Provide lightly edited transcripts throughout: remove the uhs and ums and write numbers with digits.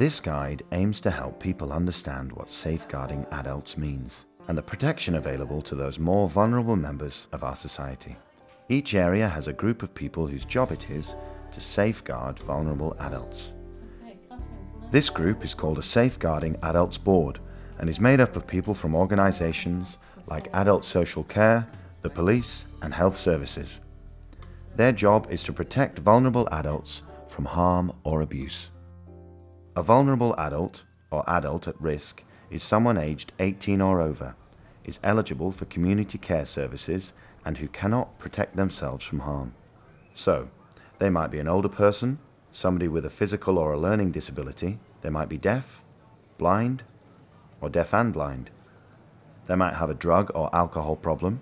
This guide aims to help people understand what safeguarding adults means and the protection available to those more vulnerable members of our society. Each area has a group of people whose job it is to safeguard vulnerable adults. This group is called a Safeguarding Adults Board and is made up of people from organisations like Adult Social Care, the police and health services. Their job is to protect vulnerable adults from harm or abuse. A vulnerable adult, or adult at risk, is someone aged 18 or over, is eligible for community care services and who cannot protect themselves from harm. So, they might be an older person, somebody with a physical or a learning disability, they might be deaf, blind, or deaf and blind. They might have a drug or alcohol problem,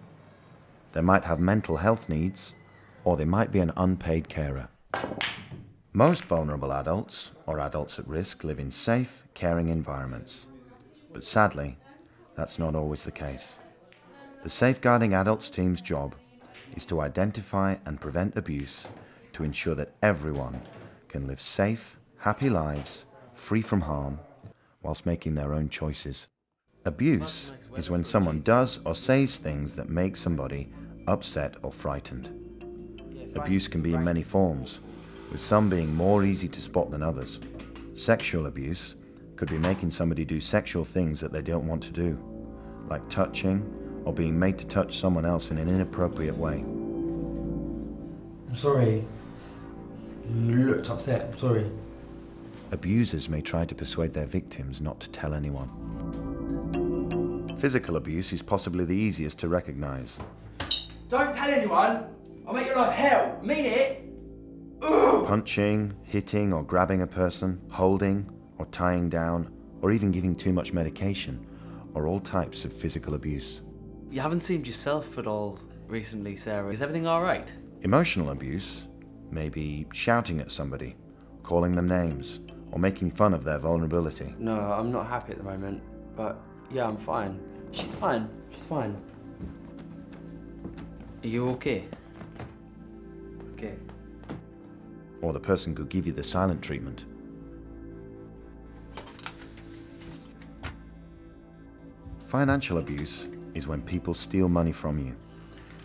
they might have mental health needs, or they might be an unpaid carer. Most vulnerable adults, or adults at risk, live in safe, caring environments. But sadly, that's not always the case. The Safeguarding Adults team's job is to identify and prevent abuse to ensure that everyone can live safe, happy lives, free from harm, whilst making their own choices. Abuse is when someone does or says things that make somebody upset or frightened. Abuse can be in many forms, with some being more easy to spot than others. Sexual abuse could be making somebody do sexual things that they don't want to do, like touching or being made to touch someone else in an inappropriate way. I'm sorry. You looked upset. I'm sorry. Abusers may try to persuade their victims not to tell anyone. Physical abuse is possibly the easiest to recognise. Don't tell anyone! I'll make your life hell! Mean it! Ugh. Punching, hitting or grabbing a person, holding or tying down, or even giving too much medication are all types of physical abuse. You haven't seemed yourself at all recently, Sarah. Is everything all right? Emotional abuse may be shouting at somebody, calling them names, or making fun of their vulnerability. No, I'm not happy at the moment, but yeah, I'm fine. She's fine. She's fine. Are you okay? Okay. Or the person could give you the silent treatment. Financial abuse is when people steal money from you.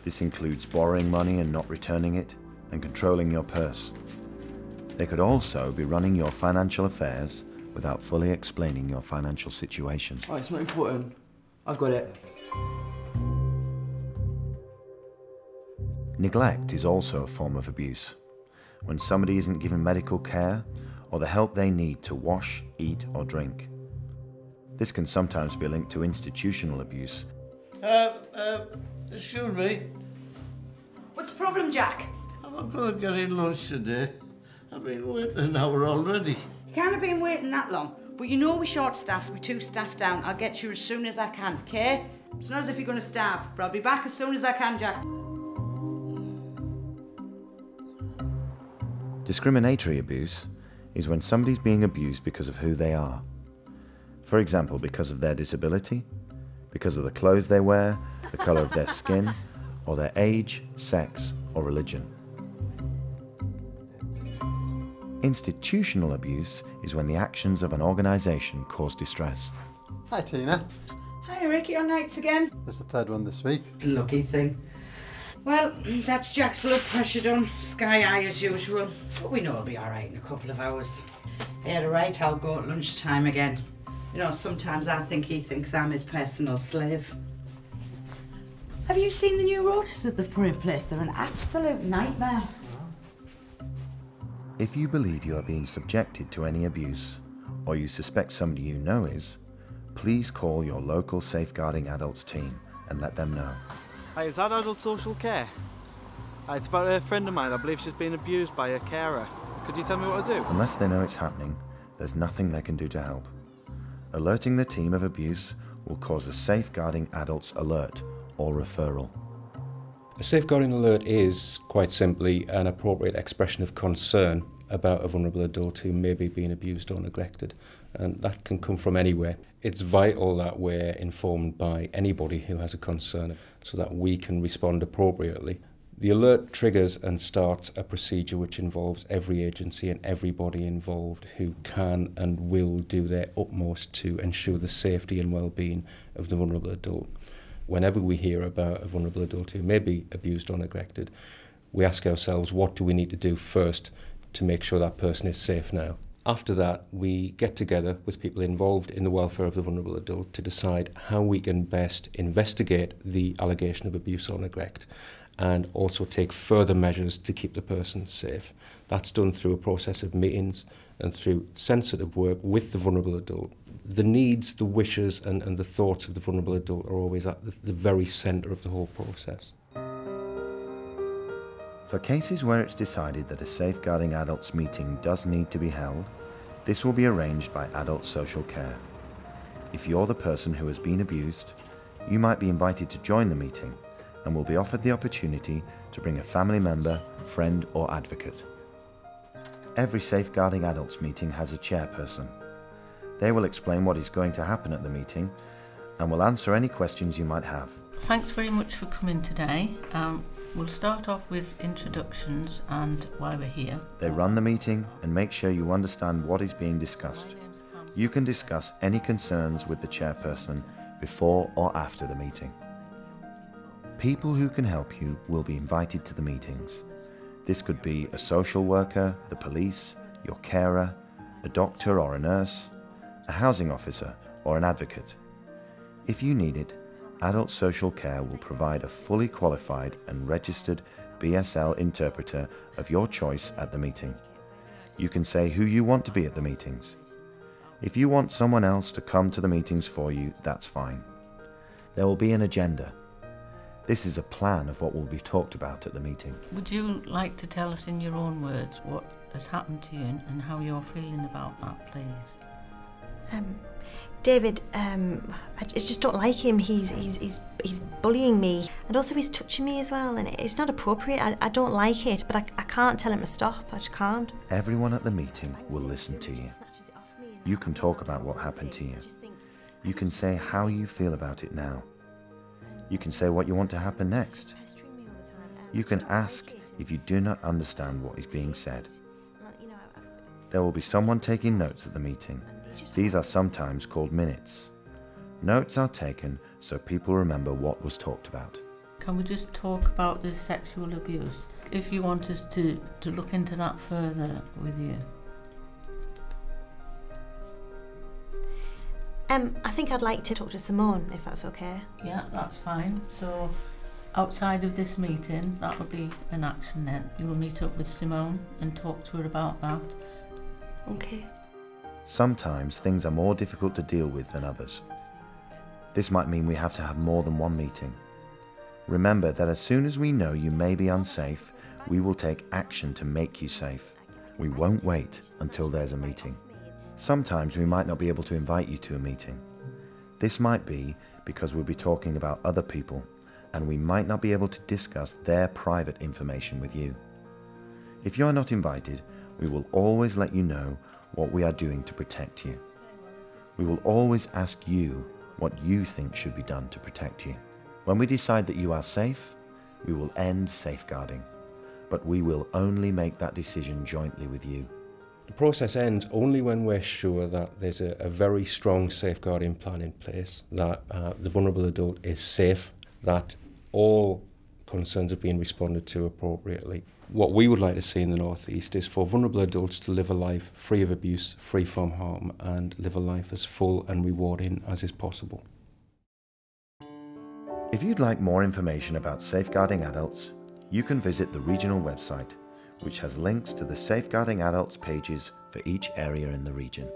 This includes borrowing money and not returning it, and controlling your purse. They could also be running your financial affairs without fully explaining your financial situation. Oh, it's not important. I've got it. Neglect is also a form of abuse, when somebody isn't given medical care or the help they need to wash, eat or drink. This can sometimes be linked to institutional abuse. Excuse me. What's the problem, Jack? I'm not going to get in lunch today. I've been waiting an hour already. You can't have been waiting that long. But you know we're short-staffed, we're 2 staff down. I'll get you as soon as I can, okay? It's not as if you're going to starve, but I'll be back as soon as I can, Jack. Discriminatory abuse is when somebody's being abused because of who they are. For example, because of their disability, because of the clothes they wear, the colour of their skin, or their age, sex, or religion. Institutional abuse is when the actions of an organisation cause distress. Hi Tina. Hi Rick, your nights again? It's the third one this week. Lucky thing. Well, that's Jack's blood pressure done. Sky high as usual. But we know he'll be alright in a couple of hours. Yeah, right, I'll go at lunchtime again. You know, sometimes I think he thinks I'm his personal slave. Have you seen the new rotas that they've put in place? They're an absolute nightmare. If you believe you are being subjected to any abuse, or you suspect somebody you know is, please call your local Safeguarding Adults team and let them know. Hi, is that Adult Social Care? It's about a friend of mine. I believe she's been abused by a carer. Could you tell me what to do? Unless they know it's happening, there's nothing they can do to help. Alerting the team of abuse will cause a Safeguarding Adults alert or referral. A safeguarding alert is, quite simply, an appropriate expression of concern about a vulnerable adult who may be being abused or neglected, and that can come from anywhere. It's vital that we're informed by anybody who has a concern so that we can respond appropriately. The alert triggers and starts a procedure which involves every agency and everybody involved who can and will do their utmost to ensure the safety and well-being of the vulnerable adult. Whenever we hear about a vulnerable adult who may be abused or neglected, we ask ourselves, what do we need to do first to make sure that person is safe now? After that, we get together with people involved in the welfare of the vulnerable adult to decide how we can best investigate the allegation of abuse or neglect and also take further measures to keep the person safe. That's done through a process of meetings and through sensitive work with the vulnerable adult. The needs, the wishes and the thoughts of the vulnerable adult are always at the very centre of the whole process. For cases where it's decided that a safeguarding adults meeting does need to be held, this will be arranged by Adult Social Care. If you're the person who has been abused, you might be invited to join the meeting and will be offered the opportunity to bring a family member, friend or advocate. Every safeguarding adults meeting has a chairperson. They will explain what is going to happen at the meeting and will answer any questions you might have. Thanks very much for coming today. We'll start off with introductions and why we're here. They run the meeting and make sure you understand what is being discussed. You can discuss any concerns with the chairperson before or after the meeting. People who can help you will be invited to the meetings. This could be a social worker, the police, your carer, a doctor or a nurse, a housing officer or an advocate. If you need it, Adult Social Care will provide a fully qualified and registered BSL interpreter of your choice at the meeting. You can say who you want to be at the meetings. If you want someone else to come to the meetings for you, that's fine. There will be an agenda. This is a plan of what will be talked about at the meeting. Would you like to tell us in your own words what has happened to you and how you're feeling about that, please? David, I just don't like him. He's bullying me, and also he's touching me as well, and it's not appropriate. I don't like it, but I can't tell him to stop. I just can't. Everyone at the meeting will listen to you. You can talk about what happened to you. You can say how you feel about it now. You can say what you want to happen next. You can ask if you do not understand what is being said. There will be someone taking notes at the meeting. These are sometimes called minutes. Notes are taken so people remember what was talked about. Can we just talk about the sexual abuse? If you want us to look into that further with you. I think I'd like to talk to Simone, if that's okay. Yeah, that's fine. So, outside of this meeting, that will be an action then. You will meet up with Simone and talk to her about that. Okay. Sometimes things are more difficult to deal with than others. This might mean we have to have more than one meeting. Remember that as soon as we know you may be unsafe, we will take action to make you safe. We won't wait until there's a meeting. Sometimes we might not be able to invite you to a meeting. This might be because we'll be talking about other people and we might not be able to discuss their private information with you. If you are not invited, we will always let you know what we are doing to protect you. We will always ask you what you think should be done to protect you. When we decide that you are safe, we will end safeguarding, but we will only make that decision jointly with you. The process ends only when we're sure that there's a very strong safeguarding plan in place, that the vulnerable adult is safe, that all concerns are being responded to appropriately. What we would like to see in the North East is for vulnerable adults to live a life free of abuse, free from harm, and live a life as full and rewarding as is possible. If you'd like more information about safeguarding adults, you can visit the regional website, which has links to the Safeguarding Adults pages for each area in the region.